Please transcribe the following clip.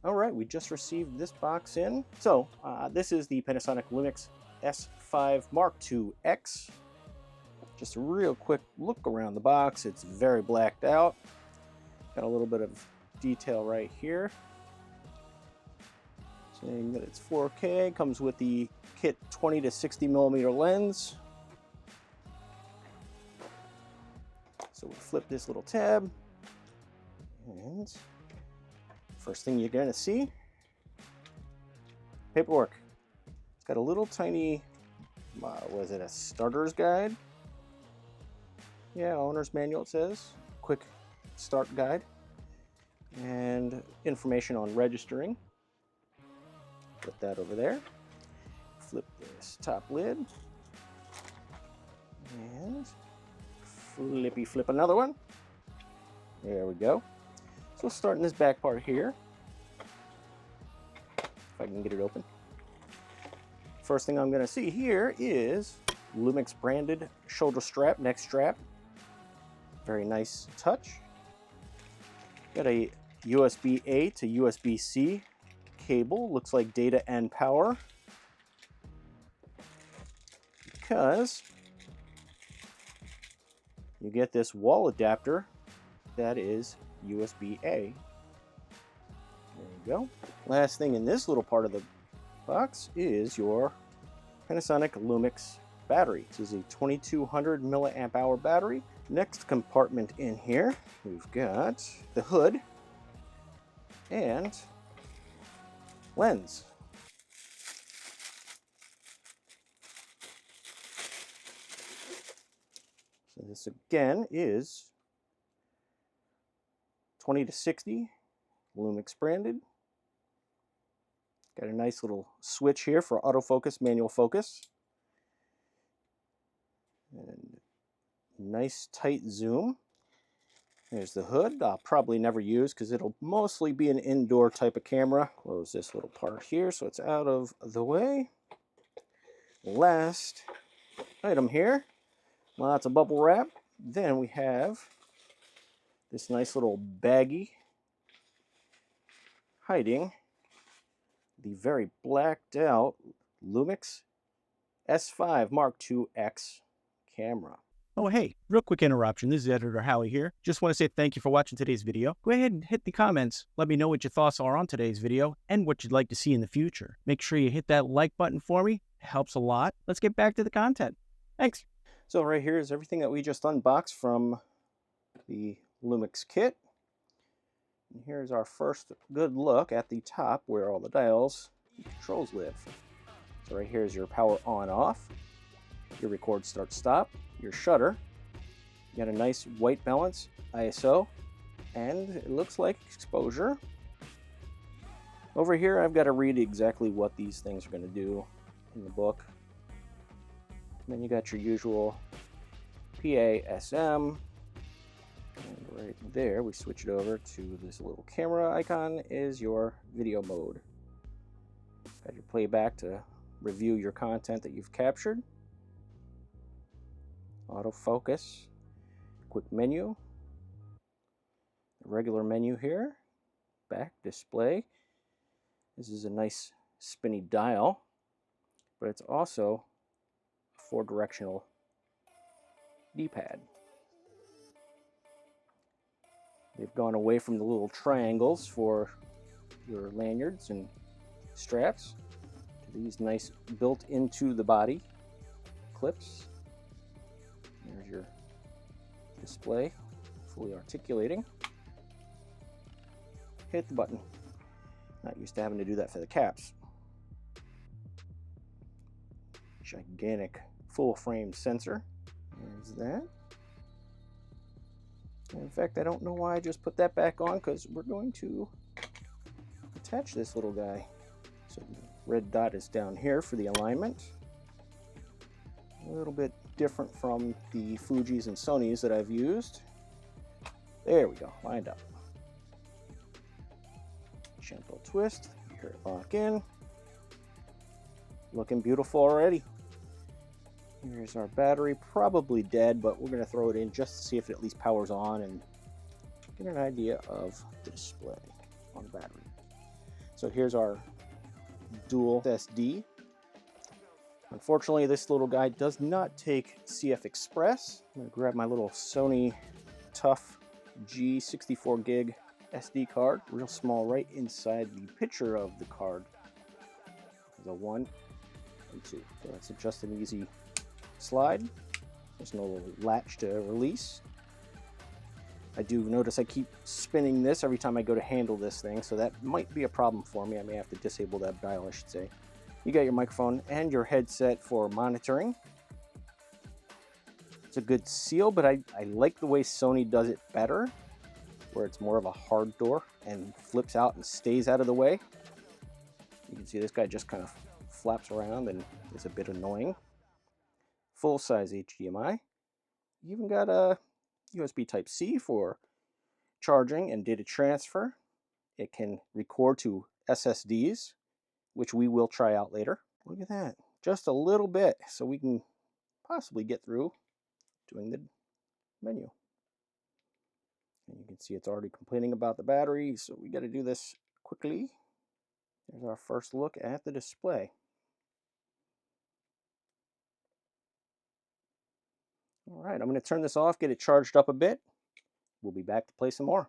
All right, we just received this box in. So this is the Panasonic Lumix S5IIX. Just a real quick look around the box. It's very blacked out. Got a little bit of detail right here, saying that it's 4K. Comes with the kit 20 to 60 millimeter lens. So we flip this little tab, and first thing you're going to see, paperwork. It's got a little tiny, was it a starter's guide? Yeah, owner's manual it says. Quick start guide. And information on registering. Put that over there. Flip this top lid. And flippy flip another one. There we go. So we'll start in this back part here. If I can get it open. First thing I'm going to see here is Lumix branded shoulder strap, neck strap. Very nice touch. Got a USB-A to USB-C cable. Looks like data and power. Because you get this wall adapter that is USB-A. There you go. Last thing in this little part of the box is your Panasonic Lumix battery. This is a 2200 milliamp hour battery. Next compartment in here, we've got the hood and lens. So this again is 20 to 60 Lumix branded. Got a nice little switch here for autofocus, manual focus. And nice tight zoom. There's the hood. I'll probably never use because it'll mostly be an indoor type of camera. Close this little part here so it's out of the way. Last item here. Lots of bubble wrap. Then we have this nice little baggie hiding the very blacked out Lumix S5IIX camera. Oh hey, real quick interruption. This is Editor Howie here. Just want to say thank you for watching today's video. Go ahead and hit the comments. Let me know what your thoughts are on today's video and what you'd like to see in the future. Make sure you hit that like button for me. It helps a lot. Let's get back to the content. Thanks. So right here is everything that we just unboxed from the Lumix kit. And here's our first good look at the top where all the dials and controls live. So right here is your power on off, your record start stop, your shutter. You got a nice white balance, ISO, and it looks like exposure. Over here I've got to read exactly what these things are going to do in the book. And then you got your usual PA, SM, and right there we switch it over to this little camera icon is your video mode. Got your playback to review your content that you've captured. Autofocus, quick menu, regular menu here, back display. This is a nice spinny dial, but it's also a 4-directional D-pad. They've gone away from the little triangles for your lanyards and straps to these nice built into the body clips. There's your display, fully articulating. Hit the button. Not used to having to do that for the caps. Gigantic full frame sensor. There's that. In fact, I don't know why I just put that back on because we're going to attach this little guy. So the red dot is down here for the alignment. A little bit different from the Fujis and Sonys that I've used. There we go, lined up. Gentle twist, hear it lock in. Looking beautiful already. Here's our battery, probably dead, but we're going to throw it in just to see if it at least powers on and get an idea of the display on the battery. So here's our dual SD. Unfortunately, this little guy does not take CF Express. I'm going to grab my little Sony Tough G64 gig SD card, real small, right inside the picture of the card. There's a 1 and 2. So that's just an easy slide. There's no latch to release. I do notice I keep spinning this every time I go to handle this thing, so that might be a problem for me. I may have to disable that dial, I should say. You got your microphone and your headset for monitoring. It's a good seal, but I like the way Sony does it better, where it's more of a hard door and flips out and stays out of the way. You can see this guy just kind of flaps around and is a bit annoying. Full-size HDMI. You even got a USB Type-C for charging and data transfer. It can record to SSDs, which we will try out later. Look at that, just a little bit, so we can possibly get through doing the menu. And you can see it's already complaining about the battery, so we got to do this quickly. There's our first look at the display. All right, I'm going to turn this off, get it charged up a bit. We'll be back to play some more.